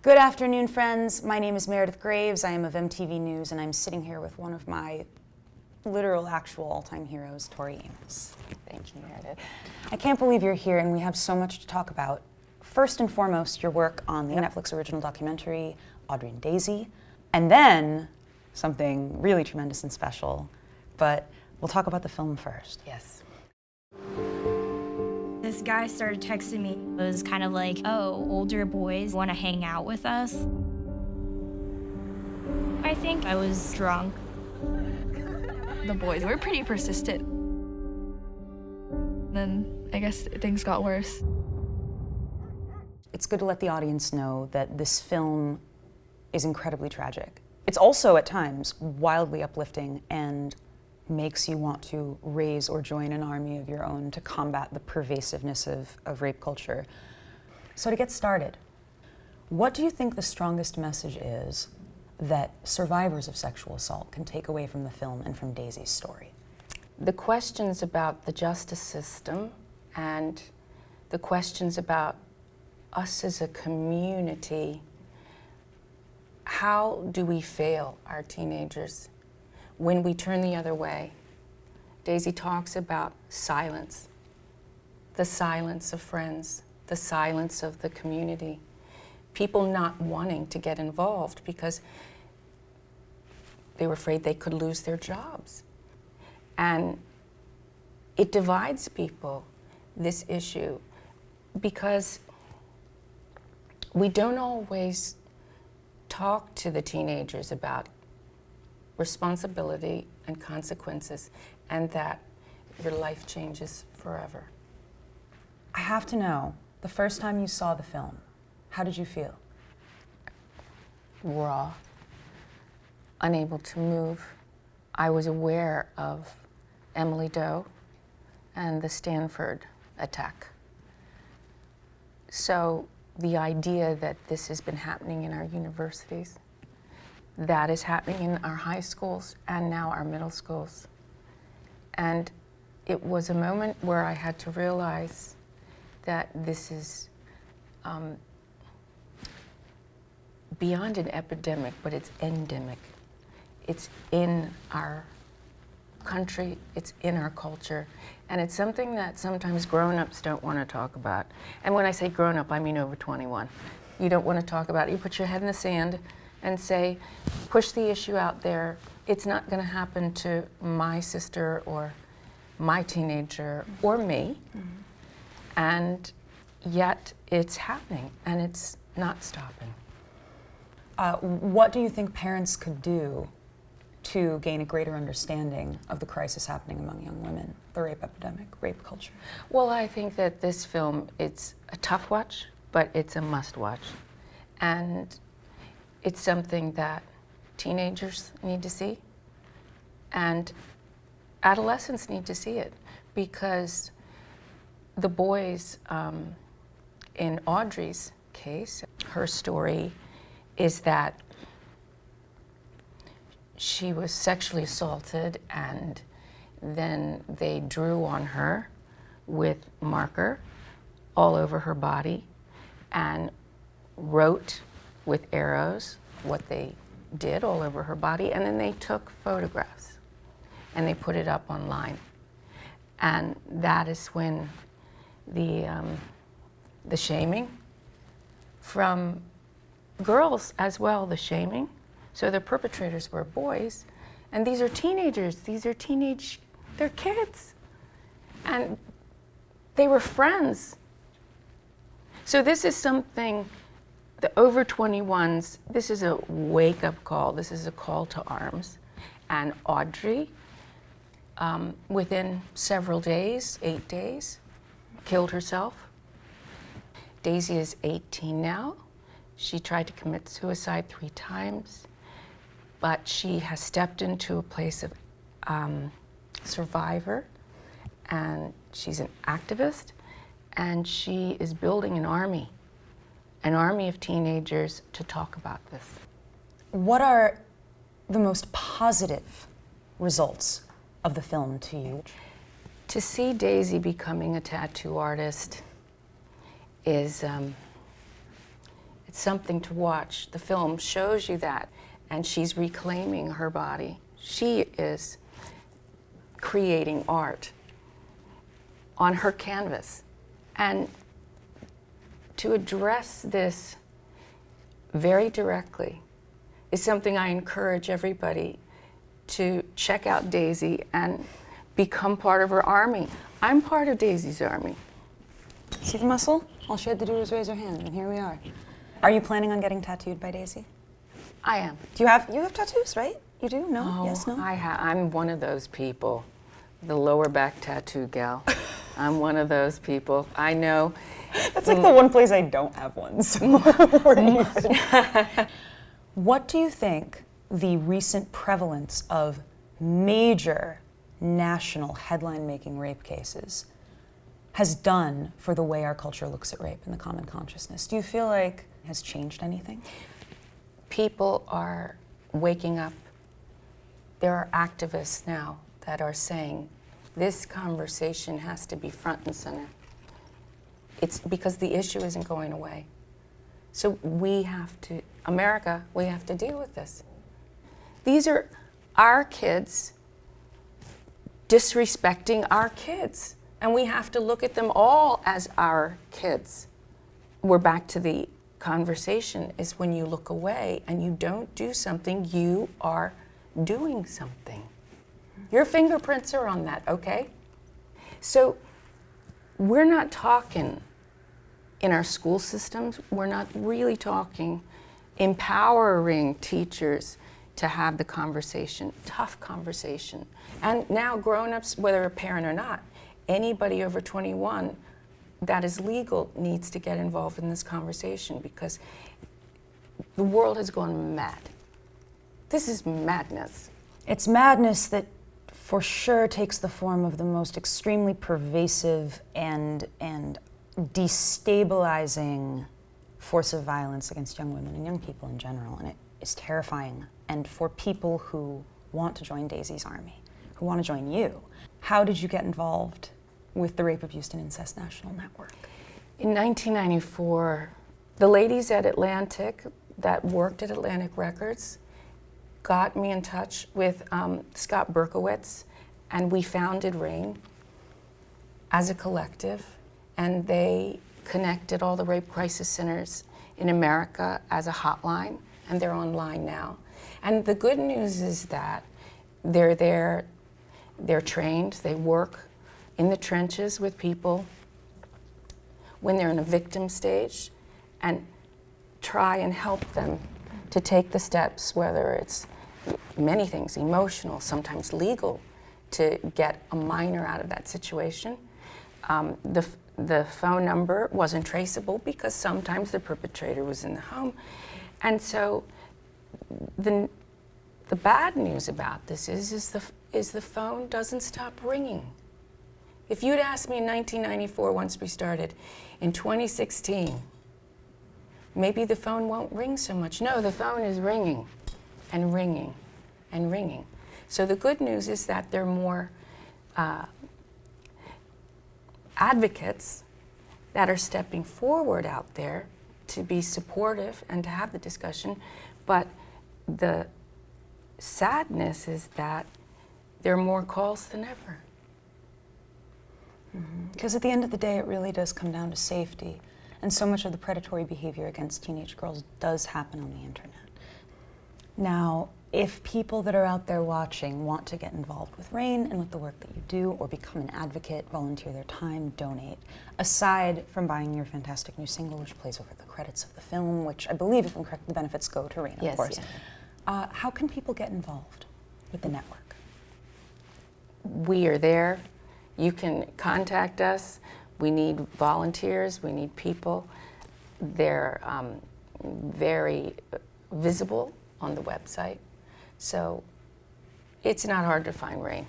Good afternoon, friends. My name is Meredith Graves. I am of MTV News, and I'm sitting here with one of my literal, actual all-time heroes, Tori Amos. Thank you, Meredith. I can't believe you're here, and we have so much to talk about. First and foremost, your work on the Netflix original documentary, Audrie Daisy, and then something really tremendous and special, but we'll talk about the film first. Yes. This guy started texting me. It was kind of like, oh, older boys want to hang out with us. I think I was drunk. The boys were pretty persistent. Then I guess things got worse. It's good to let the audience know that this film is incredibly tragic. It's also, at times, wildly uplifting and makes you want to raise or join an army of your own to combat the pervasiveness of rape culture. So to get started, what do you think the strongest message is that survivors of sexual assault can take away from the film and from Daisy's story? The questions about the justice system and the questions about us as a community. How do we fail our teenagers when we turn the other way? Daisy talks about silence, the silence of friends, the silence of the community, people not wanting to get involved because they were afraid they could lose their jobs. And it divides people, this issue, because we don't always talk to the teenagers about responsibility and consequences, and that your life changes forever. I have to know, the first time you saw the film, how did you feel? Raw, unable to move. I was aware of Emily Doe and the Stanford attack. So the idea that this has been happening in our universities, that is happening in our high schools and now our middle schools. And it was a moment where I had to realize that this is beyond an epidemic, but it's endemic. It's in our country, it's in our culture, and it's something that sometimes grown-ups don't want to talk about. And when I say grown-up, I mean over 21. You don't want to talk about it. You put your head in the sand and say, push the issue out there. It's not going to happen to my sister or my teenager or me. Mm-hmm. And yet it's happening and it's not stopping. What do you think parents could do to gain a greater understanding of the crisis happening among young women, the rape epidemic, rape culture? Well, I think that this film, it's a tough watch, but it's a must watch. And it's something that teenagers need to see, and adolescents need to see it, because the boys, in Audrie's case, her story is that she was sexually assaulted, and then they drew on her with marker all over her body and wrote with arrows what they did all over her body, and then they took photographs and they put it up online. And that is when the shaming from girls as well, the shaming. So the perpetrators were boys, and these are teenagers, they're kids, and they were friends. So this is something, the over 21s, this is a wake-up call, this is a call to arms. And Audrie, within several days, 8 days, killed herself. Daisy is 18 now. She tried to commit suicide 3 times, but she has stepped into a place of survivor, and she's an activist, and she is building an army of teenagers to talk about this. What are the most positive results of the film to you? To see Daisy becoming a tattoo artist is It's something to watch. The film shows you that, and she's reclaiming her body. She is creating art on her canvas. And to address this very directly is something I encourage everybody to check out Daisy and become part of her army. I'm part of Daisy's army. See the muscle? All she had to do was raise her hand, and here we are. Are you planning on getting tattooed by Daisy? I am. You have tattoos, right? You do? No? Oh, Yes, no? I'm one of those people, the lower back tattoo gal. I'm one of those people. I know. That's like the one place I don't have one, so we're even. What do you think the recent prevalence of major national headline-making rape cases has done for the way our culture looks at rape in the common consciousness? Do you feel like it has changed anything? People are waking up. There are activists now that are saying this conversation has to be front and center. It's because the issue isn't going away. So we have to, America, we have to deal with this. These are our kids disrespecting our kids, and we have to look at them all as our kids. We're back to the conversation is when you look away and you don't do something, you are doing something. Your fingerprints are on that, okay? So we're not talking in our school systems, we're not really talking empowering teachers to have the conversation, tough conversation. And now grown-ups, whether a parent or not, anybody over 21 that is legal needs to get involved in this conversation because the world has gone mad. This is madness. It's madness that for sure takes the form of the most extremely pervasive and destabilizing force of violence against young women and young people in general, and it is terrifying. And for people who want to join Daisy's army, who want to join you, how did you get involved with the Rape, Abuse, and Incest National Network? In 1994, the ladies at Atlantic that worked at Atlantic Records got me in touch with Scott Berkowitz, and we founded RAIN as a collective, and they connected all the rape crisis centers in America as a hotline, and they're online now. And the good news is that they're there, they're trained, they work in the trenches with people when they're in a victim stage and try and help them to take the steps, whether it's many things, emotional, sometimes legal, to get a minor out of that situation. The phone number wasn't traceable because sometimes the perpetrator was in the home. And so the bad news about this is the phone doesn't stop ringing. If you'd asked me in 1994, once we started, in 2016, maybe the phone won't ring so much. No, the phone is ringing and ringing and ringing. So the good news is that there are more advocates that are stepping forward out there to be supportive and to have the discussion. But the sadness is that there are more calls than ever. Because at the end of the day, it really does come down to safety. And so much of the predatory behavior against teenage girls does happen on the internet. Now, if people that are out there watching want to get involved with RAIN and with the work that you do, or become an advocate, volunteer their time, donate, aside from buying your fantastic new single, which plays over the credits of the film, which I believe, if I'm correct, the benefits go to RAIN, of course. Yeah. How can people get involved with the network? We are there. You can contact us. We need volunteers. We need people. They're very visible on the website. So it's not hard to find RAIN.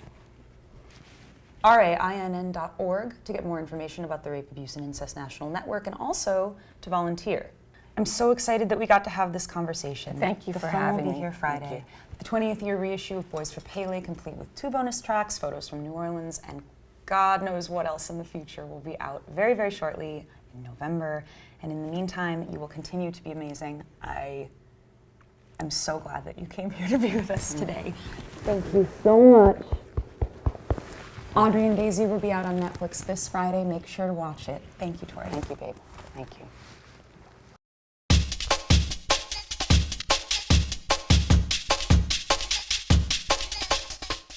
RAINN.org to get more information about the Rape, Abuse, and Incest National Network, and also to volunteer. I'm so excited that we got to have this conversation. Thank you for having me. The film will be here Friday. The 20th year reissue of Boys for Pele, complete with 2 bonus tracks, photos from New Orleans, and God knows what else in the future will be out very, very shortly. in November. And in the meantime, you will continue to be amazing. I am so glad that you came here to be with us today. Thank you so much. Audrie and Daisy will be out on Netflix this Friday. Make sure to watch it. Thank you, Tori. Thank you, babe. Thank you.